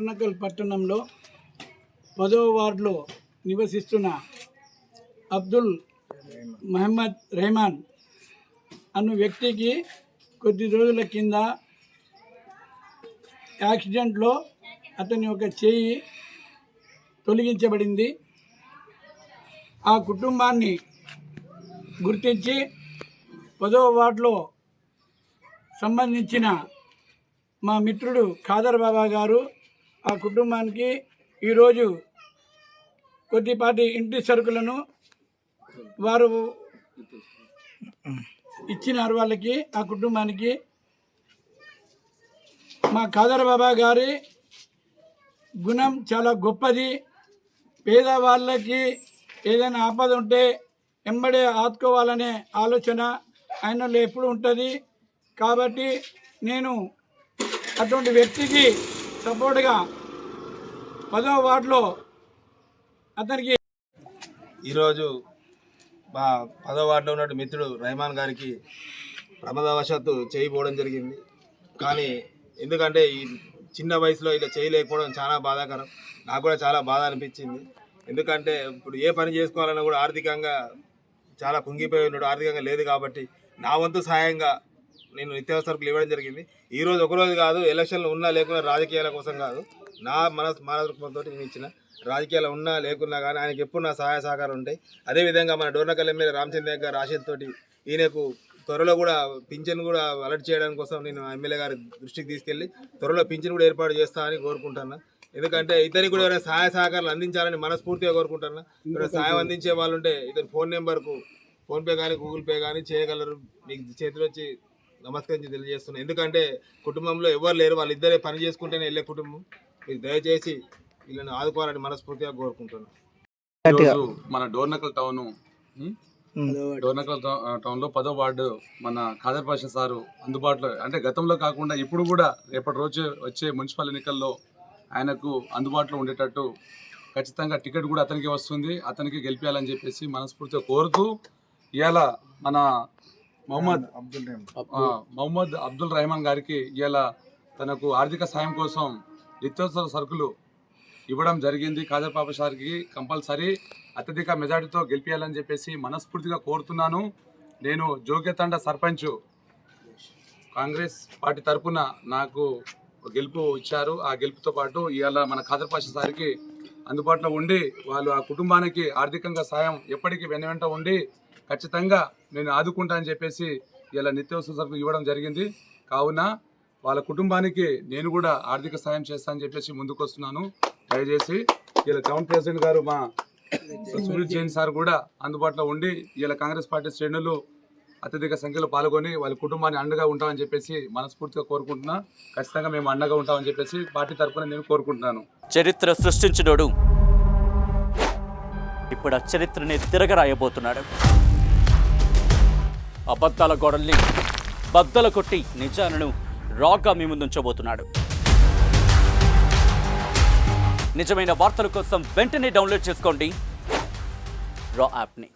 డోర్నకల్ పట్టణంలో 10వ వార్డులో నివసిస్తున్న అబ్దుల్ మహమ్మద్ రెహమాన్ అను వ్యక్తికి కొద్ది రోజుల కింద యాక్సిడెంట్లో అతని ఒక చేయి తొలగించబడింది. ఆ కుటుంబాన్ని గుర్తించి 10వ వార్డులో సంబంధించిన మా మిత్రుడు ఖాదర్ బాబా గారు ఆ కుటుంబానికి ఈరోజు కొద్దిపాటి ఇంటి సరుకులను వారు ఇచ్చినారు. వాళ్ళకి ఆ కుటుంబానికి మా ఖాదర్ బాబా గారి గుణం చాలా గొప్పది. పేదవాళ్ళకి ఏదైనా ఆపద ఉంటే ఎంబడే ఆదుకోవాలనే ఆలోచన ఆయనలో ఎప్పుడు ఉంటుంది. కాబట్టి నేను అటువంటి వ్యక్తికి సపోర్ట్గా 10వ వార్డులో అతనికి ఈరోజు మా 10వ వార్డులో ఉన్నట్టు మిత్రుడు రెహమాన్ గారికి ప్రమాదవశాత్తు చేయకపోవడం జరిగింది. కానీ ఎందుకంటే ఈ చిన్న వయసులో ఇలా చేయలేకపోవడం చాలా బాధాకరం. నాకు కూడా చాలా బాధ అనిపించింది. ఎందుకంటే ఇప్పుడు ఏ పని చేసుకోవాలన్నా కూడా ఆర్థికంగా చాలా కుంగిపోయి ఉన్నాడు. ఆర్థికంగా లేదు కాబట్టి నా వంతు సహాయంగా నేను నిత్యావసరకులు ఇవ్వడం జరిగింది. ఈరోజు ఒకరోజు కాదు, ఎలక్షన్లు ఉన్నా లేకున్నా రాజకీయాల కోసం కాదు, నా మనస్మరణతో నేను ఇచ్చిన. రాజకీయాలు ఉన్నా లేకున్నా కానీ ఆయనకి ఎప్పుడు నా సహాయ సహకారం ఉంటాయి. అదేవిధంగా మన డోర్నకల్ ఎమ్మెల్యే రామచంద్ర గారు ఆశీర్తోటి ఈయనకు త్వరలో కూడా పింఛన్ కూడా అలర్ట్ చేయడం కోసం నేను ఎమ్మెల్యే గారి దృష్టికి తీసుకెళ్ళి త్వరలో పింఛన్ కూడా ఏర్పాటు చేస్తానని కోరుకుంటున్నా. ఎందుకంటే ఇతనికి కూడా ఎవరైనా సహాయ సహకారాలు అందించాలని మనస్ఫూర్తిగా కోరుకుంటున్నా. ఎవరైనా సహాయం అందించే వాళ్ళు ఉంటే ఇతని ఫోన్ నెంబర్కు ఫోన్పే కానీ గూగుల్ పే కానీ చేయగలరు. మీకు చేతిలో వచ్చి నమస్కరించి తెలియజేస్తున్నాను. ఎందుకంటే కుటుంబంలో ఎవరు లేరు, వాళ్ళిద్దరే పని చేసుకుంటేనే వెళ్ళే కుటుంబం. మీకు దయచేసి వీళ్ళని ఆదుకోవాలని మనస్ఫూర్తిగా కోరుకుంటున్నాను. మన డోర్నకల్ టౌన్లో 10వ వార్డు మన ఖాదర్ పాషా సారు అందుబాటులో, అంటే గతంలో కాకుండా ఇప్పుడు కూడా రేపటి రోజు వచ్చే మున్సిపల్ ఎన్నికల్లో ఆయనకు అందుబాటులో ఉండేటట్టు ఖచ్చితంగా టికెట్ కూడా అతనికి వస్తుంది. అతనికి గెలిపించాలని చెప్పేసి మనస్ఫూర్తిగా కోరుతూ ఇవాళ మన మహమ్మద్ అబ్దుల్ రెహమాన్ గారికి ఇవాళ తనకు ఆర్థిక సాయం కోసం నిత్యావసర సరుకులు ఇవ్వడం జరిగింది. ఖాదర్ పాషా సార్కి కంపల్సరీ అత్యధిక మెజార్టీతో గెలిపించాలని చెప్పేసి మనస్ఫూర్తిగా కోరుతున్నాను. నేను జోగ్యతండ సర్పంచ్ కాంగ్రెస్ పార్టీ తరఫున నాకు గెలుపు ఇచ్చారు. ఆ గెలుపుతో పాటు ఇవాళ మన ఖాదర్ పాషా సార్కి అందుబాటులో ఉండి వాళ్ళు ఆ కుటుంబానికి ఆర్థికంగా సాయం ఎప్పటికీ వెనువెంట ఉండి ఖచ్చితంగా నేను ఆదుకుంటా అని చెప్పేసి ఇలా నిత్యావసర సరుకులు ఇవ్వడం జరిగింది. కావున వాళ్ళ కుటుంబానికి నేను కూడా ఆర్థిక సాయం చేస్తానని చెప్పేసి ముందుకు వస్తున్నాను. దయచేసి ఇలా టౌన్ ప్రెసిడెంట్ గారు మా సునీల్ జైన్ సార్ కూడా అందుబాటులో ఉండి ఇలా కాంగ్రెస్ పార్టీ శ్రేణులు అత్యధిక సంఖ్యలో పాల్గొని వాళ్ళ కుటుంబాన్ని అండగా ఉంటామని చెప్పేసి మనస్ఫూర్తిగా కోరుకుంటున్నా. ఖచ్చితంగా మేము అండగా ఉంటామని చెప్పేసి పార్టీ తరఫున నేను కోరుకుంటున్నాను. చరిత్ర సృష్టించినోడు ఇప్పుడు ఆ చరిత్రని తిరగరాయబోతున్నాడు. అబద్ధాల గోడల్ని బద్దలు కొట్టి నిజాలను రాగా మీ ముందుంచబోతున్నాడు. నిజమైన వార్తల కోసం వెంటనే డౌన్లోడ్ చేసుకోండి రా యాప్ని.